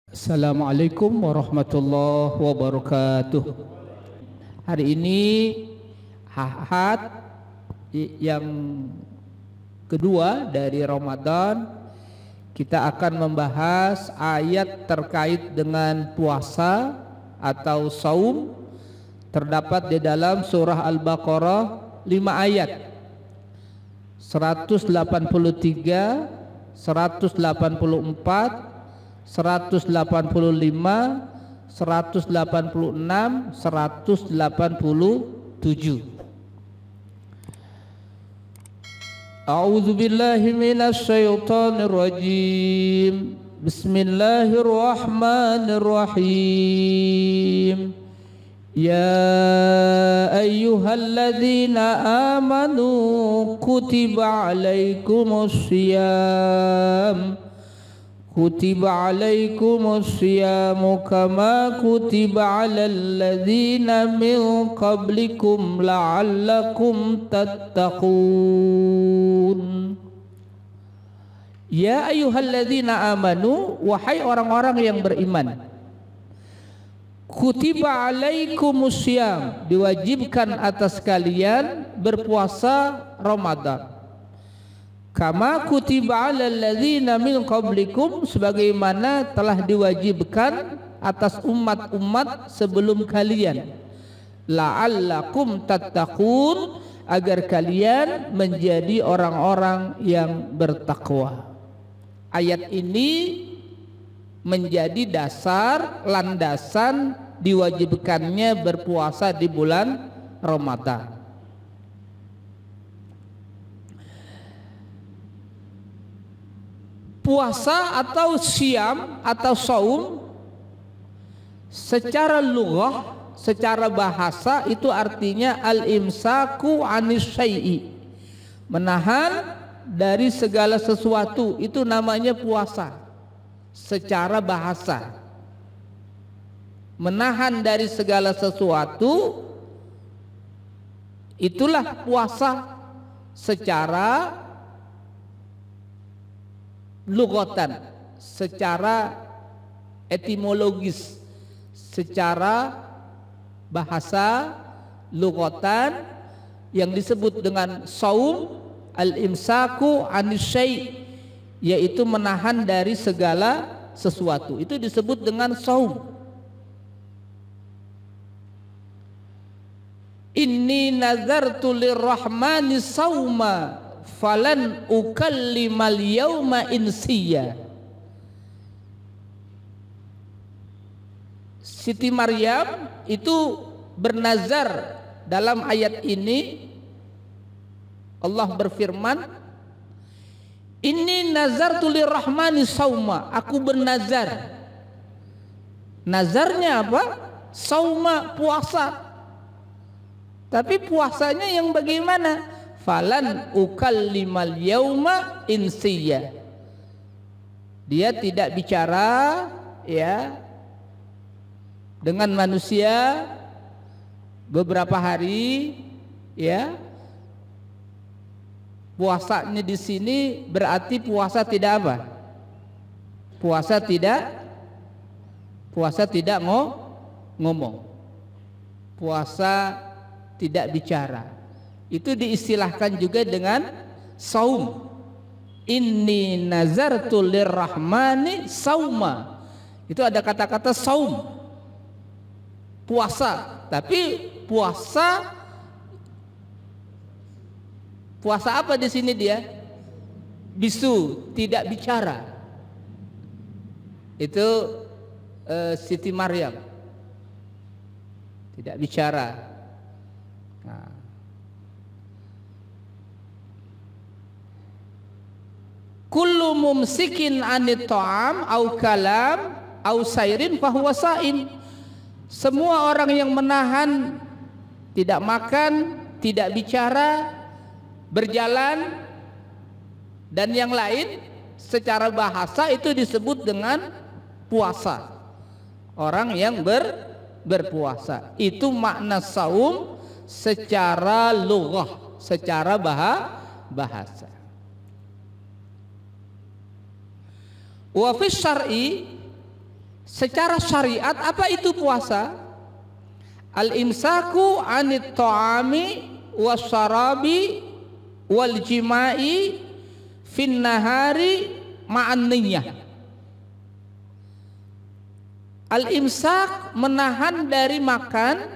Assalamualaikum warahmatullahi wabarakatuh. Hari ini Ahad yang kedua dari Ramadan, kita akan membahas ayat terkait dengan puasa atau saum. Terdapat di dalam surah Al-Baqarah 5 ayat, 183, 184, 185, 186, 187. A'udzu billahi minasy syaithanir rajim. Bismillahirrahmanirrahim. Ya ayyuhalladzina amanu kutiba alaikumus syiyam kutiba alaikumus syiyamu kama kutiba alal ladzina min qablikum la'allakum tattaqun. Ya ayyuhalladzina amanu, wahai orang-orang yang beriman, kutiba alaikumus syiyam, diwajibkan atas kalian berpuasa Ramadan. Kama kutiba alal ladzina min qablikum, sebagaimana telah diwajibkan atas umat-umat sebelum kalian. La'allakum tattaqun, agar kalian menjadi orang-orang yang bertakwa. Ayat ini menjadi dasar landasan diwajibkannya berpuasa di bulan Ramadan. Puasa atau syam atau saum secara lughah, secara bahasa itu artinya al-imsaku anis syai'i, menahan dari segala sesuatu, itu namanya puasa secara bahasa. Menahan dari segala sesuatu, itulah puasa secara lughatan, secara etimologis, secara bahasa lughatan, yang disebut dengan saum al-imsaku anis syai', yaitu menahan dari segala sesuatu, itu disebut dengan saum. Inni nazartu lirrahmani sauma falan ukallimal yauma insiya. Siti Maryam itu bernazar dalam ayat ini. Allah berfirman, inni nazartu lirrahmani sauma, aku bernazar. Nazarnya apa? Sauma, puasa. Tapi puasanya yang bagaimana? Falan ukallimal yauma insiya. Dia tidak bicara ya dengan manusia beberapa hari ya. Puasanya di sini berarti puasa tidak apa? Puasa tidak ngomong. Puasa tidak bicara. Itu diistilahkan juga dengan saum. Inni nazartu lirrahmani sauma. Itu ada kata-kata saum, puasa. Tapi puasa apa di sini dia? Bisu, tidak bicara. Itu Siti Maryam tidak bicara. Nah, kullu mumsikin anit ta'am au kalam au sairin fahuwa saim. Semua orang yang menahan, tidak makan, tidak bicara, berjalan dan yang lain, secara bahasa itu disebut dengan puasa. Orang yang berpuasa, itu makna saum secara lughah, secara bahasa. Wa fi syar'i, Secara syariat apa itu puasa? Al-imsaku 'anit ta'ami wasyarabi wal jima'i fin nahari ma'an niyyah. Al-imsak menahan dari makan,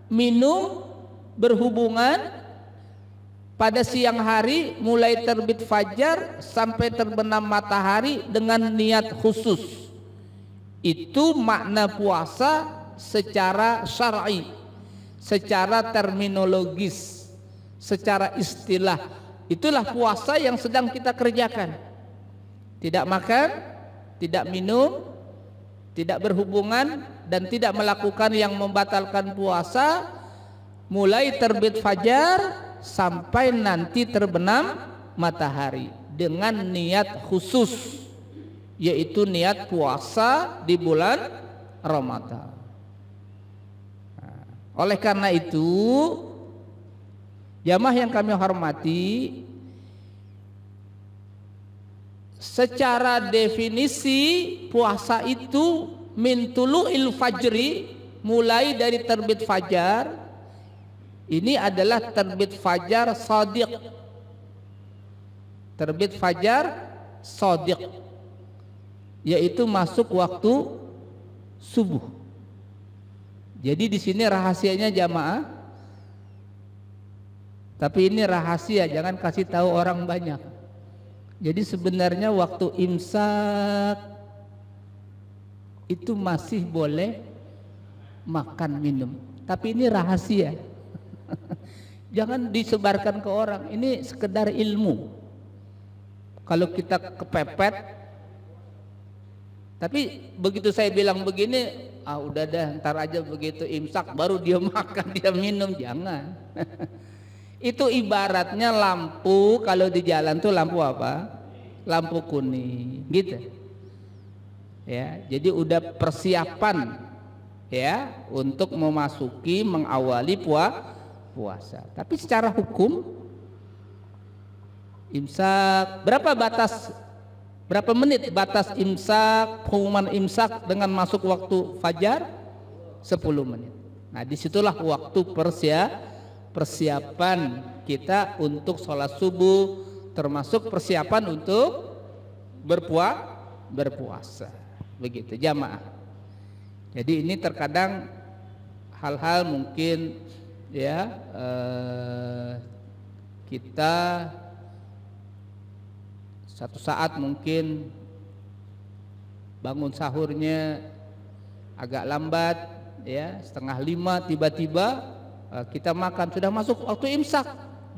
minum, berhubungan pada siang hari mulai terbit fajar sampai terbenam matahari dengan niat khusus. Itu makna puasa secara syar'i, secara terminologis, secara istilah. Itulah puasa yang sedang kita kerjakan. Tidak makan, tidak minum, tidak berhubungan, dan tidak melakukan yang membatalkan puasa mulai terbit fajar sampai nanti terbenam matahari dengan niat khusus, yaitu niat puasa di bulan Ramadan. Oleh karena itu, jamaah yang kami hormati, secara definisi puasa itu min tulu'il fajri, mulai dari terbit fajar. Ini adalah terbit fajar shadiq. Terbit fajar shadiq, yaitu masuk waktu subuh. Jadi di sini rahasianya jamaah. Tapi ini rahasia, jangan kasih tahu orang banyak. Jadi sebenarnya waktu imsak itu masih boleh makan minum, tapi ini rahasia. Jangan disebarkan ke orang, ini sekedar ilmu. Kalau kita kepepet, tapi begitu saya bilang begini, udah dah, ntar aja begitu imsak baru dia makan, dia minum, jangan. Itu ibaratnya lampu, kalau di jalan tuh lampu apa? Lampu kuning, gitu. Ya, jadi udah persiapan ya untuk memasuki, mengawali puasa. Tapi secara hukum imsak berapa menit batas imsak, pengumuman imsak dengan masuk waktu fajar? 10 menit. Nah, disitulah waktu persiapan kita untuk sholat subuh, termasuk persiapan untuk berpuasa. Begitu jamaah. Jadi ini terkadang hal-hal mungkin ya kita satu saat mungkin bangun sahurnya agak lambat ya, 4:30 tiba-tiba kita makan, sudah masuk waktu imsak,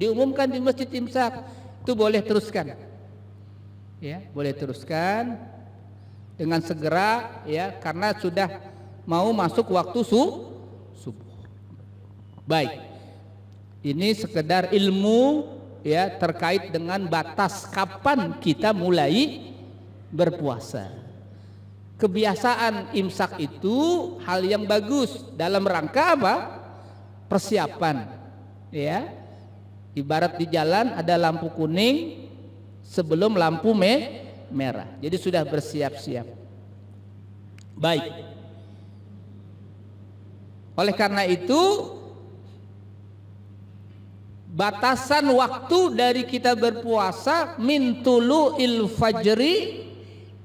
diumumkan di masjid imsak, itu boleh teruskan ya, boleh teruskan dengan segera ya, karena sudah mau masuk waktu subuh. Baik, ini sekedar ilmu ya terkait dengan batas kapan kita mulai berpuasa. Kebiasaan imsak itu hal yang bagus dalam rangka apa? Persiapan ya. Ibarat di jalan ada lampu kuning sebelum lampu merah, jadi sudah bersiap-siap. Baik, oleh karena itu batasan waktu dari kita berpuasa min tulu'il fajri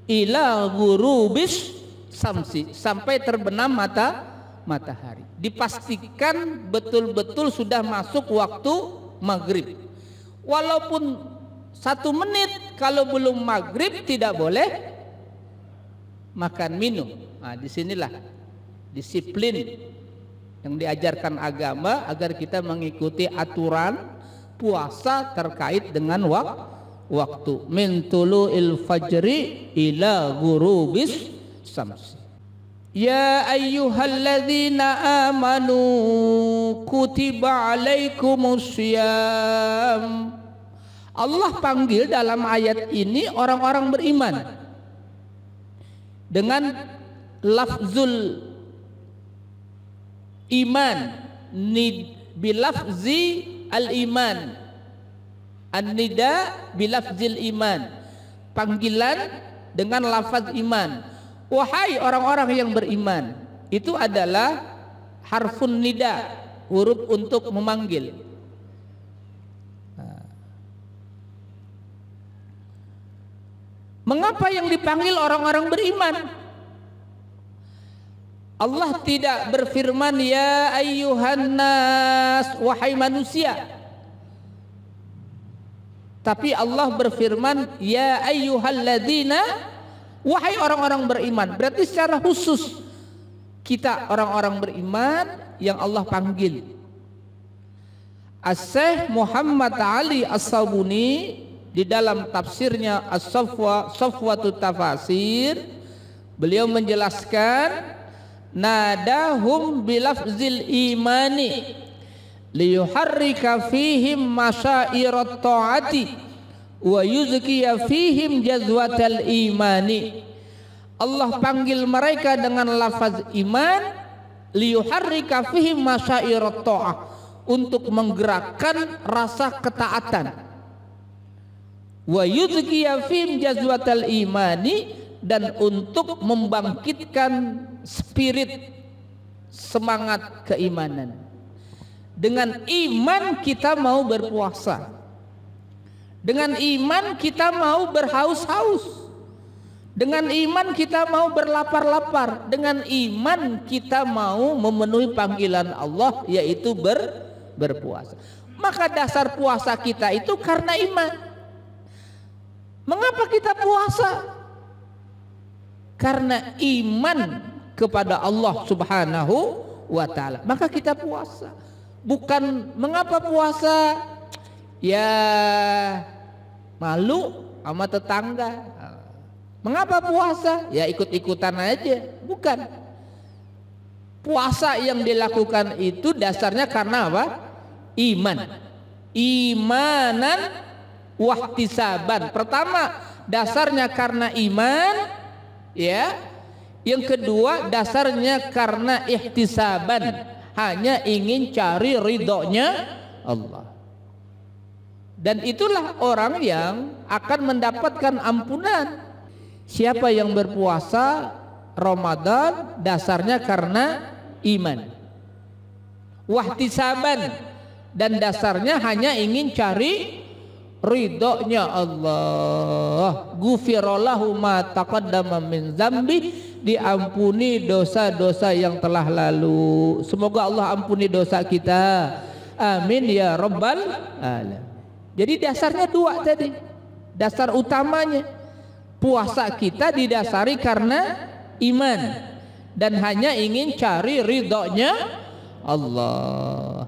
ila ghurubis samsi, sampai terbenam matahari. Dipastikan betul-betul sudah masuk waktu maghrib. Walaupun 1 menit kalau belum maghrib tidak boleh makan minum. Nah, disinilah disiplin yang diajarkan agama agar kita mengikuti aturan puasa terkait dengan waktu min tulu'il fajri ila ghurubis samsi. Ya ayyuhalladzina amanu kutiba alaikumussyiyam. Allah panggil dalam ayat ini orang-orang beriman dengan lafzul iman, bilafzi al-iman, an-nida bilafzil iman, panggilan dengan lafaz iman. wahai orang-orang yang beriman. Itu adalah harfun nida, huruf untuk memanggil. Mengapa yang dipanggil orang-orang beriman? Allah tidak berfirman ya ayyuhan nas, wahai manusia. Tapi Allah berfirman ya ayyuhalladzina, wahai orang-orang beriman. Berarti secara khusus kita orang-orang beriman yang Allah panggil. As-Syaikh Muhammad Ali As-Sabuni di dalam tafsirnya As-Safwatut Tafasir, beliau menjelaskan nadahum bilafzil imani liyuharrika fihim masyairat ta'ati wa yuzkiya fihim jazwatal imani. Allah panggil mereka dengan lafaz iman, liyuharrika fihim masyairat ta'ah, untuk menggerakkan rasa ketaatan, wa yuzkiya fihim jazwatal imani, dan untuk membangkitkan spirit semangat keimanan. Dengan iman kita mau berpuasa, dengan iman kita mau berhaus-haus, dengan iman kita mau berlapar-lapar, dengan iman kita mau memenuhi panggilan Allah, yaitu berpuasa. Maka dasar puasa kita itu karena iman. Mengapa kita puasa? Karena iman kepada Allah Subhanahu wa ta'ala, maka kita puasa. Bukan mengapa puasa ya malu sama tetangga. Mengapa puasa? Ya ikut-ikutan aja. Bukan. Puasa yang dilakukan itu dasarnya karena apa? Iman. Imanan wahtisaban. Pertama, dasarnya karena iman, ya. Yang kedua, dasarnya karena ihtisaban, hanya ingin cari ridhonya Allah. Dan itulah orang yang akan mendapatkan ampunan. Siapa yang berpuasa Ramadan dasarnya karena iman, wahtisaban, dan dasarnya hanya ingin cari ridhonya Allah. Ghufirallahu ma taqaddama min dzambi, diampuni dosa-dosa yang telah lalu. Semoga Allah ampuni dosa kita, amin ya rabbal alamin. Jadi dasarnya dua tadi. Dasar utamanya, puasa kita didasari karena iman dan hanya ingin cari ridhonya Allah.